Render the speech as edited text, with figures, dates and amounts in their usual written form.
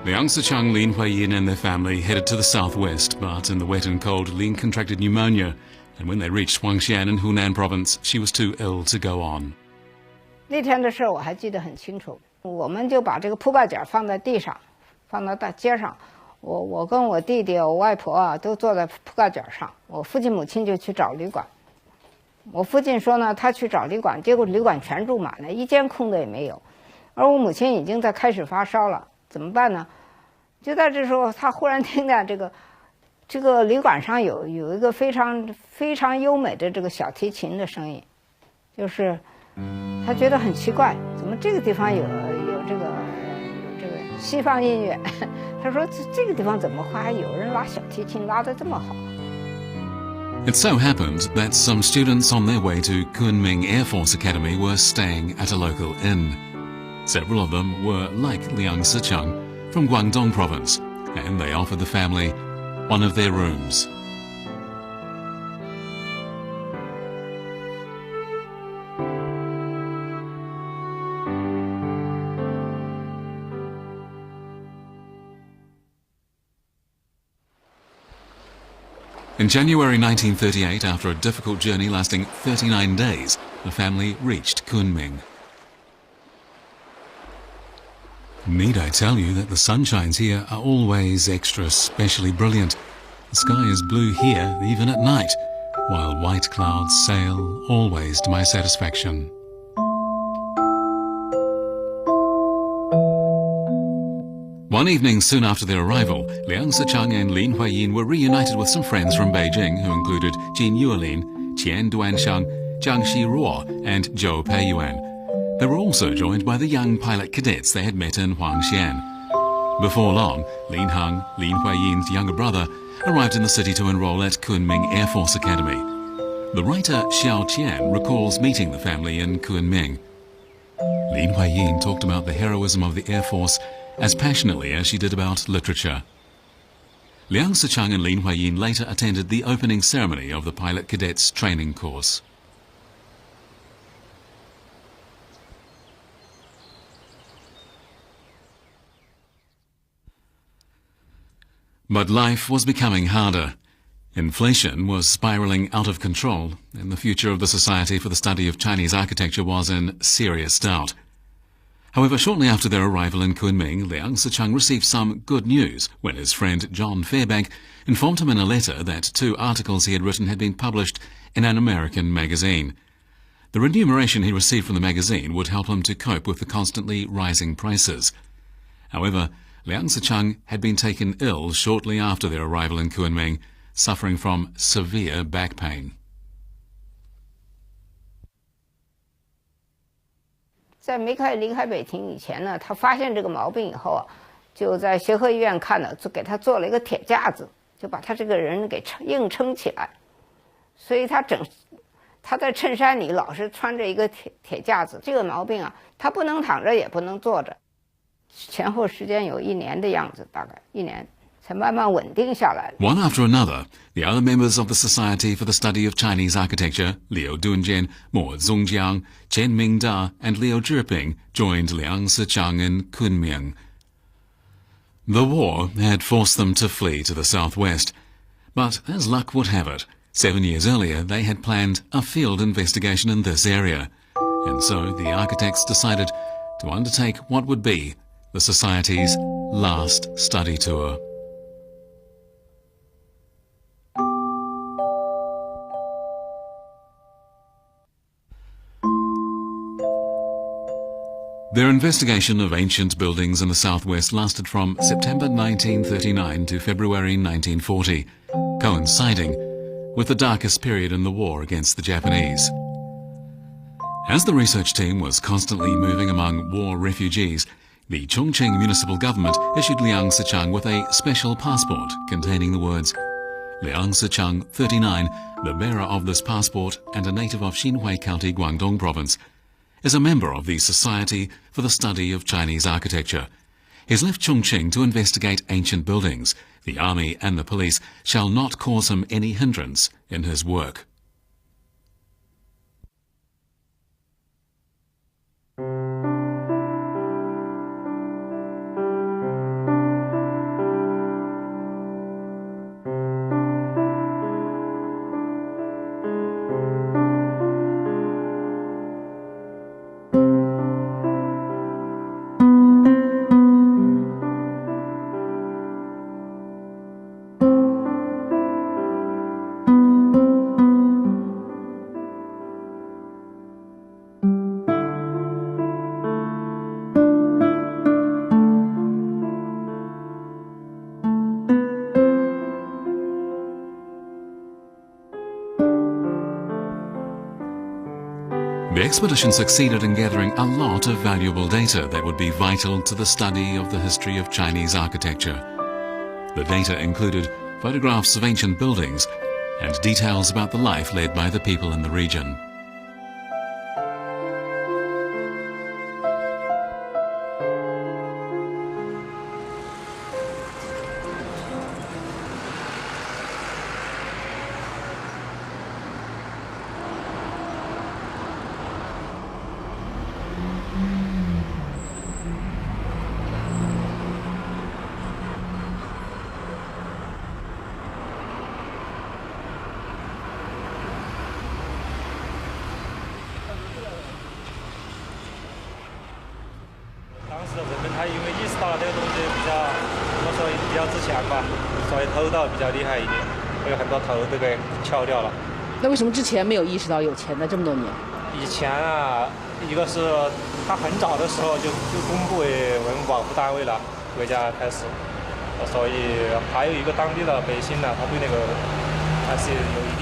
Liang Sicheng, Lin Huiyin and their family headed to the southwest, but in the wet and cold, Lin contracted pneumonia, and when they reached Huangshan in Hunan province, she was too ill to go on. 那天的事我还记得很清楚，我们就把这个铺盖卷放在地上，放到大街上。我跟我弟弟、我外婆啊都坐在铺盖卷上。我父亲母亲就去找旅馆。我父亲说呢，他去找旅馆，结果旅馆全住满了，一间空的也没有。而我母亲已经在开始发烧了，怎么办呢？就在这时候，他忽然听见这个旅馆上有一个非常优美的这个小提琴的声音，就是他觉得很奇怪，怎么这个地方有这个西方音乐？他说这个地方怎么还有人拉小提琴拉得这么好？ It so happened that some students on their way to Kunming Air Force Academy were staying at a local inn. Several of them were like Liang Sicheng from Guangdong province, and they offered the family one of their rooms. In January 1938, after a difficult journey lasting 39 days, the family reached Kunming. Need I tell you that the sunshines here are always extra specially brilliant? The sky is blue here even at night, while white clouds sail always to my satisfaction. One evening soon after their arrival, Liang Sicheng and Lin Huiyin were reunited with some friends from Beijing who included Jin Yuelin, Qian Duanxiang, Jiang Shiruo and Zhou Peiyuan. They were also joined by the young pilot cadets they had met in Huangshan. Before long, Lin Heng, Lin Huiyin's younger brother, arrived in the city to enroll at Kunming Air Force Academy. The writer Xiao Qian recalls meeting the family in Kunming. Lin Huiyin talked about the heroism of the Air Force as passionately as she did about literature. Liang Sicheng and Lin Huiyin later attended the opening ceremony of the pilot cadets training course. But life was becoming harder. Inflation was spiraling out of control, and the future of the Society for the Study of Chinese Architecture was in serious doubt. However, shortly after their arrival in Kunming, Liang Sicheng received some good news when his friend John Fairbank informed him in a letter that 2 articles he had written had been published in an American magazine. The remuneration he received from the magazine would help him to cope with the constantly rising prices. However, Liang Sicheng had been taken ill shortly after their arrival in Kunming, suffering from severe back pain. 在没离开北京以前呢，他发现这个毛病以后啊，就在协和医院看了，就给他做了一个铁架子，就把他这个人给硬撑起来。所以他在衬衫里老是穿着一个铁架子。这个毛病啊，他不能躺着也不能坐着，前后时间有1年的样子，大概1年才慢慢稳定下来。One after another, the other members of the Society for the Study of Chinese Architecture, Liu Dunjian, Mo Zongjiang, Chen Mingda, and Liu Zhiping, joined Liang Sicheng in Kunming. The war had forced them to flee to the southwest, but as luck would have it, 7 years earlier they had planned a field investigation in this area, and so the architects decided to undertake what would be the Society's last study tour. Their investigation of ancient buildings in the southwest lasted from September 1939 to February 1940, coinciding with the darkest period in the war against the Japanese. As the research team was constantly moving among war refugees, the Chongqing municipal government issued Liang Sicheng with a special passport containing the words, Liang Sicheng, 39, the bearer of this passport and a native of Xinhui County, Guangdong Province, is a member of the Society for the Study of Chinese Architecture. He has left Chongqing to investigate ancient buildings. The army and the police shall not cause him any hindrance in his work. The expedition succeeded in gathering a lot of valuable data that would be vital to the study of the history of Chinese architecture. The data included photographs of ancient buildings and details about the life led by the people in the region.那为什么之前没有意识到有钱呢？这么多年，以前啊，一个是他很早的时候就公布为文物保护单位了，国家开始，所以还有一个当地的百姓呢，他对那个还是有一